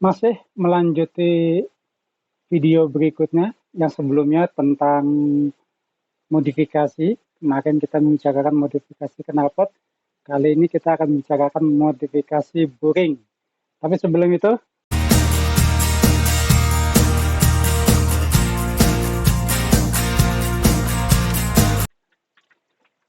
Masih melanjuti video berikutnya yang sebelumnya tentang modifikasi. Kemarin kita membicarakan modifikasi knalpot. Kali ini kita akan membicarakan modifikasi boring. Tapi sebelum itu,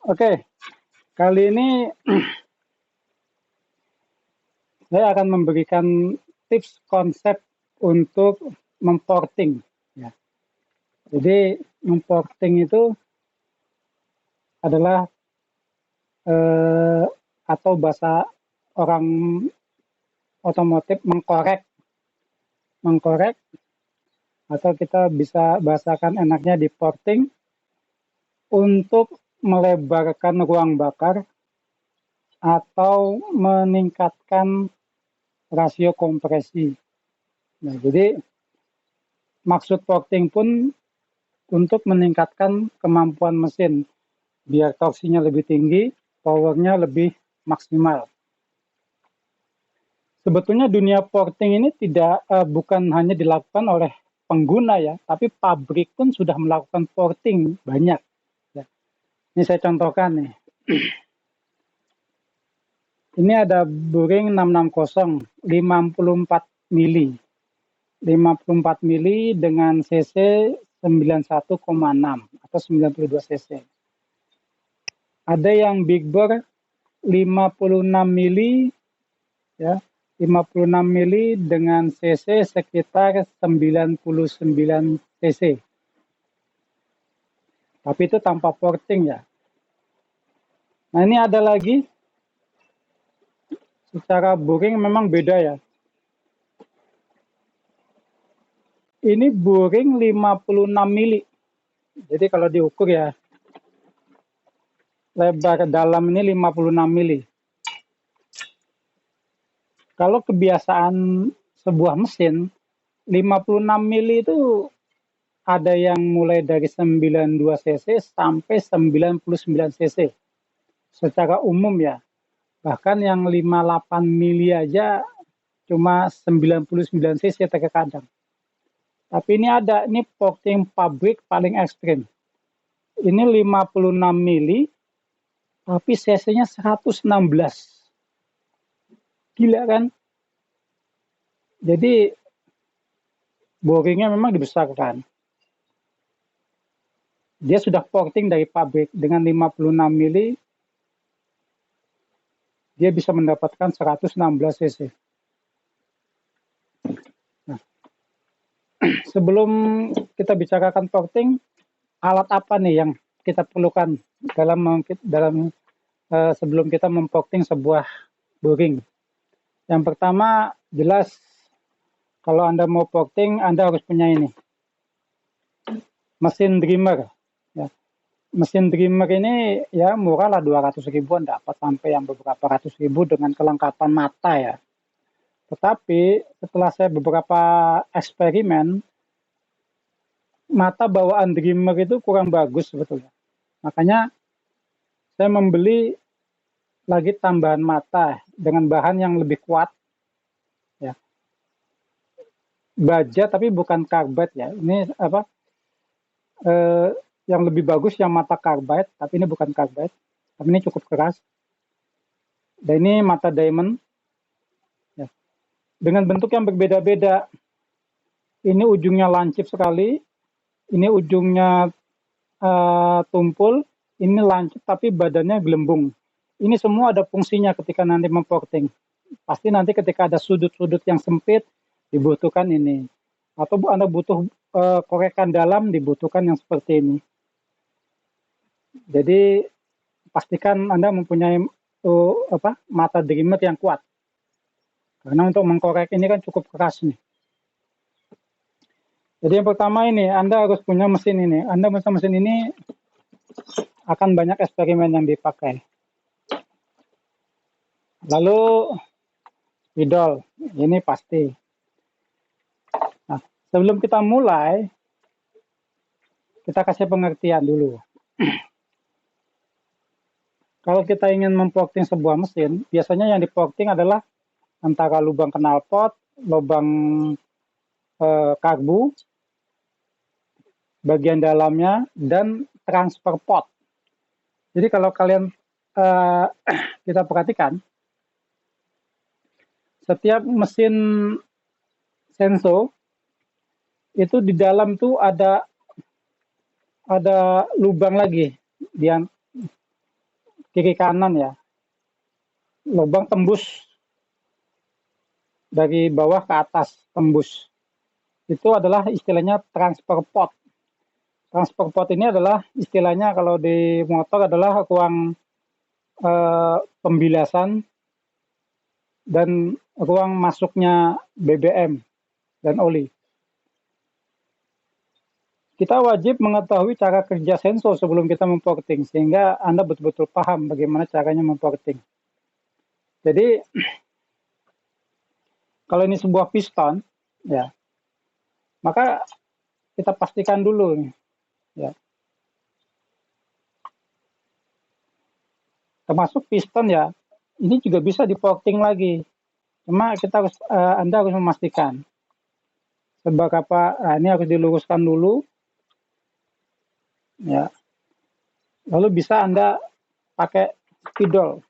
oke, kali ini saya akan memberikan tips konsep untuk memporting. Ya. Jadi memporting itu adalah atau bahasa orang otomotif mengkorek atau kita bisa bahasakan enaknya di porting untuk melebarkan ruang bakar atau meningkatkan rasio kompresi. Nah, jadi maksud porting pun untuk meningkatkan kemampuan mesin biar torsinya lebih tinggi, powernya lebih maksimal. Sebetulnya dunia porting ini bukan hanya dilakukan oleh pengguna ya, tapi pabrik pun sudah melakukan porting banyak. Ya. Ini saya contohkan nih. Ini ada boring 660 54 mili. 54 mili dengan cc 91,6 atau 92 cc. Ada yang big bore 56 mili ya, 56 mili dengan cc sekitar 99 cc. Tapi itu tanpa porting ya. Nah, ini ada lagi secara boring memang beda ya. Ini boring 56 mili. Jadi kalau diukur ya, lebar dalam ini 56 mili. Kalau kebiasaan sebuah mesin, 56 mili itu ada yang mulai dari 92 cc sampai 99 cc. Secara umum ya. Bahkan yang 58 mili aja cuma 99 cc terkadang. Tapi ini porting pabrik paling ekstrim. Ini 56 mili, tapi cc-nya 116. Gila kan? Jadi boringnya memang dibesarkan. Dia sudah porting dari pabrik dengan 56 mili, dia bisa mendapatkan 116 cc. Nah, sebelum kita bicarakan porting, alat apa nih yang kita perlukan sebelum kita memporting sebuah boring? Yang pertama, jelas kalau Anda mau porting, Anda harus punya ini, mesin dreamer. Ya. Mesin dreamer ini ya murah lah, 200 ribuan dapat, sampai yang beberapa ratus ribu dengan kelengkapan mata ya. Tetapi setelah saya beberapa eksperimen, mata bawaan dreamer itu kurang bagus sebetulnya. Makanya saya membeli lagi tambahan mata dengan bahan yang lebih kuat. Ya. Baja tapi bukan karbide ya. Ini apa? Yang lebih bagus yang mata karbide, tapi ini bukan karbide. Tapi ini cukup keras. Dan ini mata diamond. Ya. Dengan bentuk yang berbeda-beda. Ini ujungnya lancip sekali. Ini ujungnya tumpul. Ini lancip tapi badannya gelembung. Ini semua ada fungsinya ketika nanti memporting. Pasti nanti ketika ada sudut-sudut yang sempit, dibutuhkan ini. Atau Anda butuh korekan dalam, dibutuhkan yang seperti ini. Jadi pastikan Anda mempunyai mata dreamer yang kuat. Karena untuk mengkorek ini kan cukup keras nih. Jadi yang pertama ini, Anda harus punya mesin ini. Anda punya mesin ini akan banyak eksperimen yang dipakai. Lalu spidol, ini pasti. Nah, sebelum kita mulai, kita kasih pengertian dulu. Kalau kita ingin memporting sebuah mesin, biasanya yang diporting adalah antara lubang knalpot lubang karbu, bagian dalamnya, dan transfer pot. Jadi kalau kalian kita perhatikan, setiap mesin Senso itu di dalam tuh ada lubang lagi di kiri kanan ya, lubang tembus dari bawah ke atas, tembus. Itu adalah istilahnya transfer pot. Transfer pot ini adalah istilahnya kalau di motor adalah ruang pembilasan dan ruang masuknya BBM dan oli. Kita wajib mengetahui cara kerja sensor sebelum kita memporting, sehingga Anda betul-betul paham bagaimana caranya memporting. Jadi, kalau ini sebuah piston, ya, maka kita pastikan dulu, ya. Termasuk piston ya, ini juga bisa diporting lagi. Cuma kita harus, Anda harus memastikan. Sebab apa? Ini harus diluruskan dulu. Ya. Lalu bisa Anda pakai spidol.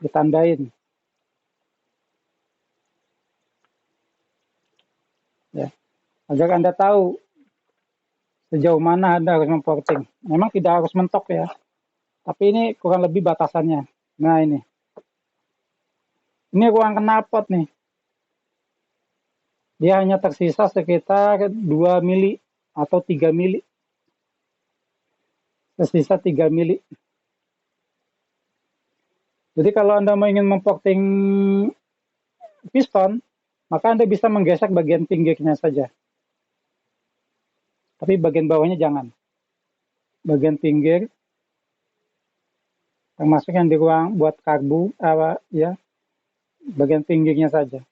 Ditandain. Ya. Agar Anda tahu sejauh mana Anda harus memporting. Memang tidak harus mentok ya. Tapi ini kurang lebih batasannya. Nah ini. Ini ruang knalpot nih. Dia hanya tersisa sekitar 2 mili atau 3 mili. Tersisa 3 mili. Jadi kalau Anda mau ingin memporting piston, maka Anda bisa menggesek bagian pinggirnya saja. Tapi bagian bawahnya jangan. Bagian pinggir, termasuk yang di ruang buat karbu, ya, bagian pinggirnya saja.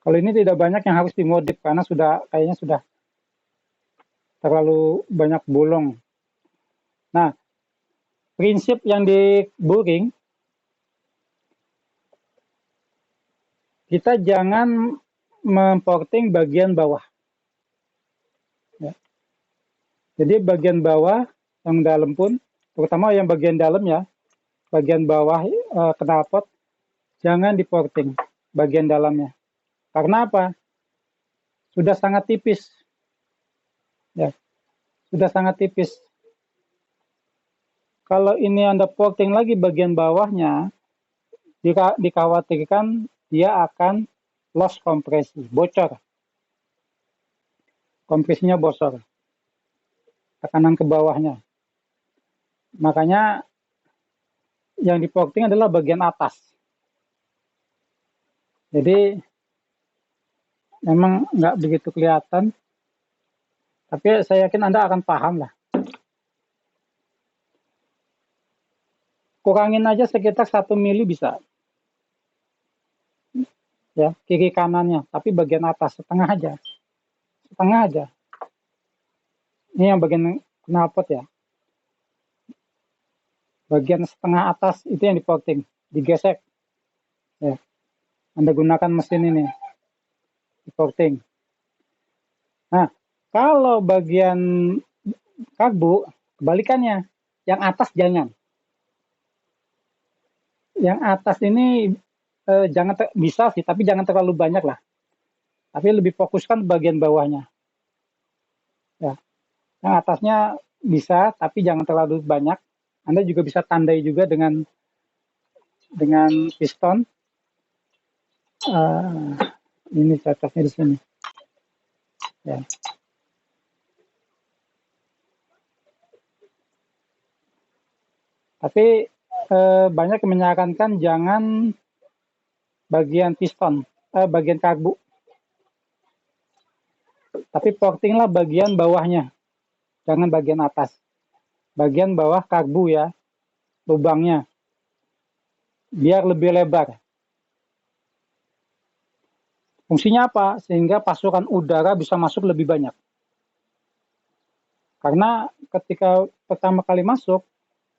Kalau ini tidak banyak yang harus dimodif karena kayaknya sudah terlalu banyak bolong. Nah, prinsip yang di boring, kita jangan memporting bagian bawah. Ya. Jadi bagian bawah yang dalam pun, terutama yang bagian dalam ya, bagian bawah knalpot, jangan diporting bagian dalamnya. Karena apa? Sudah sangat tipis. Ya, sudah sangat tipis. Kalau ini Anda porting lagi bagian bawahnya, dikhawatirkan dia akan loss kompresi, bocor. Kompresinya bocor. Tekanan ke bawahnya. Makanya yang diporting adalah bagian atas. Jadi memang nggak begitu kelihatan, tapi saya yakin Anda akan paham lah. Kurangin aja sekitar 1 mili bisa. Ya, kiri kanannya, tapi bagian atas setengah aja. Setengah aja. Ini yang bagian knalpot ya. Bagian setengah atas itu yang diporting, digesek. Ya. Anda gunakan mesin ini. Diporting. Nah, kalau bagian karbu, kebalikannya. Yang atas jangan. Yang atas ini jangan bisa sih, tapi jangan terlalu banyak lah. Tapi lebih fokuskan bagian bawahnya. Ya. Yang atasnya bisa, tapi jangan terlalu banyak. Anda juga bisa tandai juga dengan piston. Ini cocoknya di sini. Ya. Tapi banyak yang menyarankan jangan bagian piston, bagian karbu. Tapi portinglah bagian bawahnya, jangan bagian atas. Bagian bawah karbu ya, lubangnya, biar lebih lebar. Fungsinya apa? Sehingga pasokan udara bisa masuk lebih banyak. Karena ketika pertama kali masuk,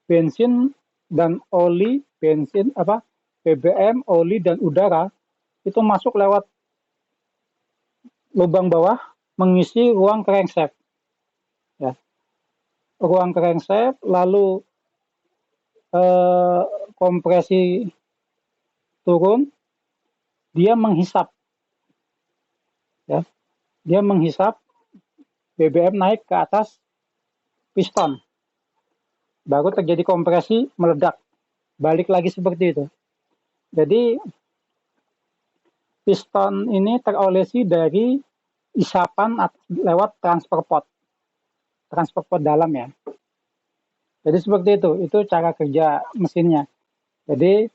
bensin dan oli bensin, BBM, oli dan udara itu masuk lewat lubang bawah mengisi ruang crankshaft. Ya. Ruang crankshaft, lalu kompresi turun, dia menghisap, ya, dia menghisap BBM naik ke atas piston, baru terjadi kompresi, meledak, balik lagi seperti itu. Jadi piston ini terolesi dari isapan lewat transfer pot dalam ya. Jadi seperti itu cara kerja mesinnya. Jadi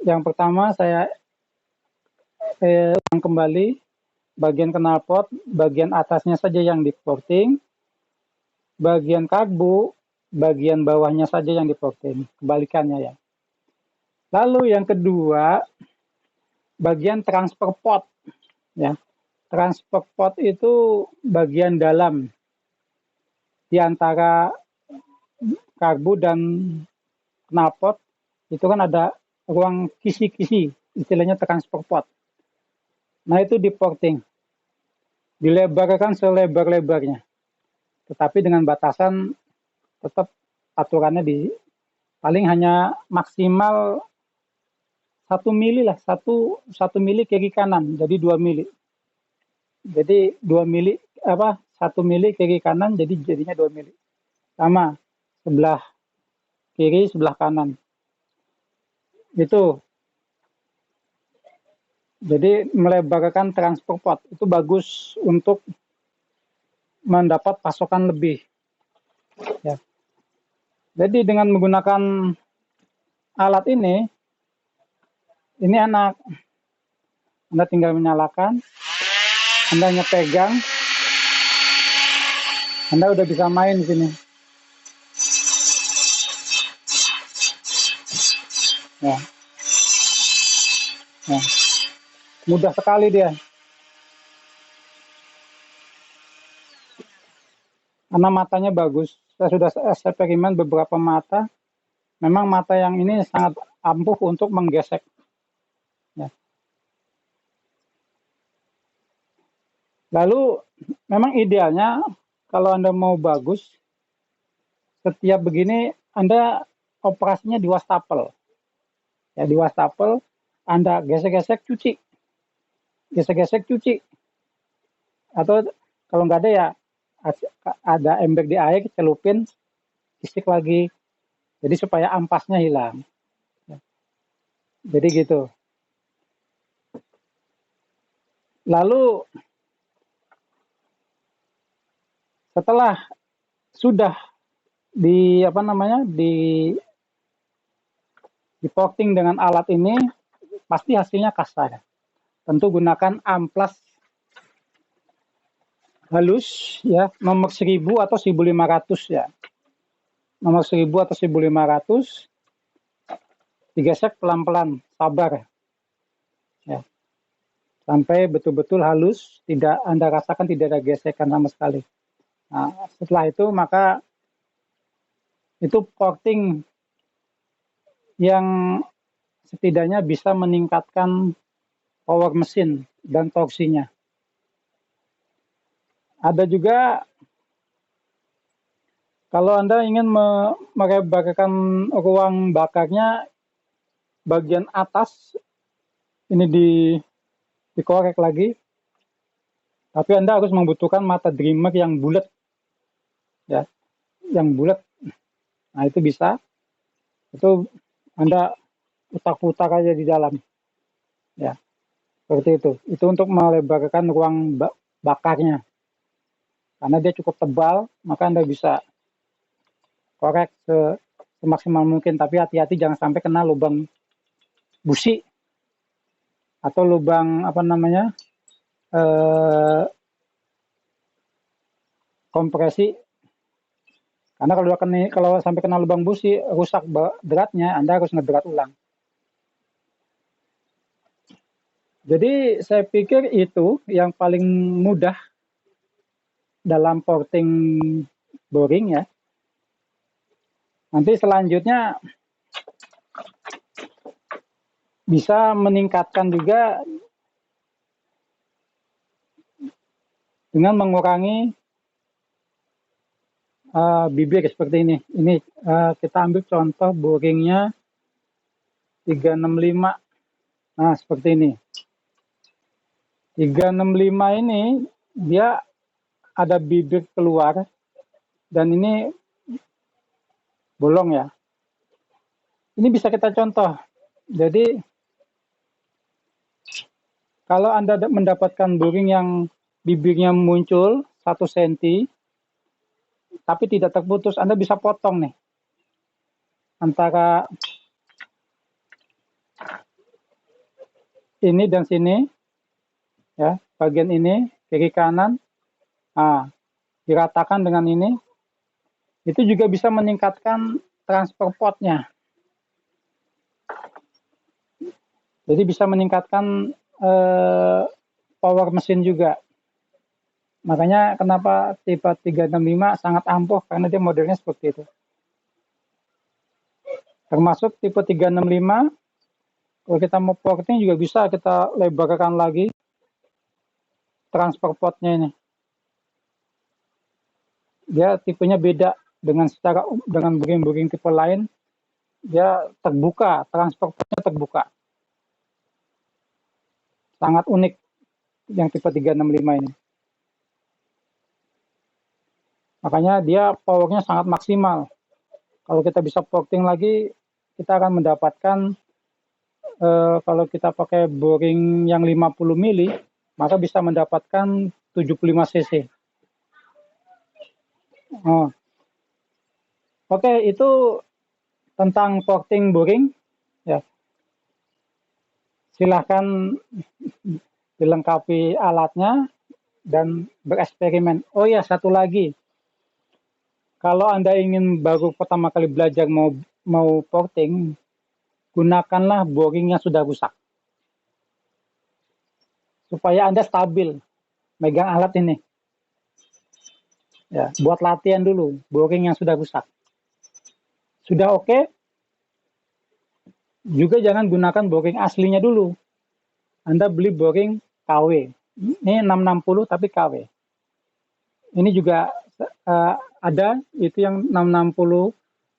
yang pertama saya kembali bagian knalpot, bagian atasnya saja yang diporting, bagian karbu, bagian bawahnya saja yang diporting, kebalikannya ya. Lalu yang kedua, bagian transfer pot ya. Transfer pot itu bagian dalam di antara karbu dan knalpot, itu kan ada ruang kisi-kisi, istilahnya transfer pot. Nah itu diporting, dilebarkan selebar-lebarnya, tetapi dengan batasan tetap aturannya di paling hanya maksimal 1 mili lah, 1 mili kiri kanan, jadi 2 mili. Jadi 2 mili 1 mili kiri kanan, jadi jadinya 2 mili. Sama sebelah kiri, sebelah kanan. Itu. Jadi melebarkan transfer pot itu bagus untuk mendapat pasokan lebih. Ya. Jadi dengan menggunakan alat ini enak. Anda tinggal menyalakan, Anda hanya pegang, Anda udah bisa main di sini. Ya. Ya. Mudah sekali dia. Karena matanya bagus. Saya sudah eksperimen beberapa mata. Memang mata yang ini sangat ampuh untuk menggesek. Ya. Lalu memang idealnya kalau Anda mau bagus, setiap begini Anda operasinya di wastafel. Ya, di wastafel Anda gesek-gesek cuci. Gesek-gesek cuci. Atau kalau nggak ada ya ada ember di air, celupin, isik lagi. Jadi supaya ampasnya hilang. Jadi gitu. Lalu setelah sudah di porting dengan alat ini, pasti hasilnya kasar. Tentu gunakan amplas halus ya, nomor 1000 atau 1500 ya. Nomor 1000 atau 1500, digesek pelan-pelan, sabar. Ya. Sampai betul-betul halus, tidak Anda rasakan tidak ada gesekan sama sekali. Nah, setelah itu maka itu porting yang setidaknya bisa meningkatkan power mesin dan torsinya. Ada juga kalau Anda ingin merebarkan ruang bakarnya, bagian atas ini dikorek lagi, tapi Anda harus membutuhkan mata dreamer yang bulat, ya, yang bulat. Nah itu bisa, itu Anda putar-putar aja di dalam, ya, seperti itu. Itu untuk melebarkan ruang bakarnya. Karena dia cukup tebal, maka Anda bisa korek semaksimal mungkin, tapi hati-hati jangan sampai kena lubang busi atau lubang kompresi. Karena kalau sampai kena lubang busi, rusak beratnya, Anda harus ngeberat ulang. Jadi saya pikir itu yang paling mudah dalam porting boring ya. Nanti selanjutnya bisa meningkatkan juga dengan mengurangi bibir seperti ini. Ini kita ambil contoh boringnya 365. Nah, seperti ini. 365 ini dia ada bibir keluar dan ini bolong ya. Ini bisa kita contoh. Jadi kalau Anda mendapatkan boring yang bibirnya muncul 1 cm tapi tidak terputus, Anda bisa potong nih antara ini dan sini ya, bagian ini kiri kanan. Nah, diratakan dengan ini. Itu juga bisa meningkatkan transfer potnya. Jadi bisa meningkatkan power mesin juga. Makanya kenapa tipe 365 sangat ampuh, karena dia modelnya seperti itu. Termasuk tipe 365, kalau kita mau porting juga bisa kita lebarkan lagi transfer potnya ini. Dia tipenya beda dengan boring-boring tipe lain, dia terbuka, transfer potnya terbuka. Sangat unik yang tipe 365 ini. Makanya dia powernya sangat maksimal. Kalau kita bisa porting lagi, kita akan mendapatkan kalau kita pakai boring yang 50 mili, maka bisa mendapatkan 75 cc. Oh. Oke, itu tentang porting boring. Ya. Silahkan dilengkapi alatnya dan bereksperimen. Oh ya, satu lagi. Kalau Anda ingin baru pertama kali belajar mau porting, gunakanlah boring yang sudah rusak. Supaya Anda stabil megang alat ini. Ya, buat latihan dulu, boring yang sudah rusak. Sudah oke? Juga jangan gunakan boring aslinya dulu. Anda beli boring KW. Ini 660 tapi KW. Ini juga ada, itu yang 660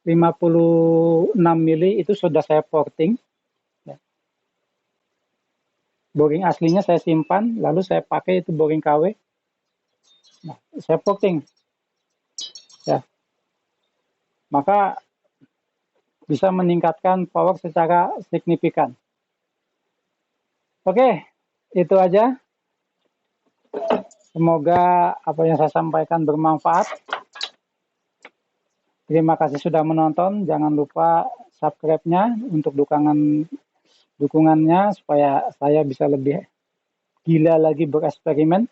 56 mili itu sudah saya porting. Ya. Boring aslinya saya simpan, lalu saya pakai itu boring KW. Nah, saya porting. Ya. Maka bisa meningkatkan power secara signifikan. Oke, itu aja. Semoga apa yang saya sampaikan bermanfaat. Terima kasih sudah menonton. Jangan lupa subscribe-nya untuk dukungannya supaya saya bisa lebih gila lagi bereksperimen.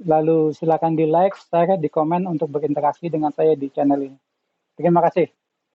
Lalu silakan di like, share, di komen untuk berinteraksi dengan saya di channel ini. Terima kasih.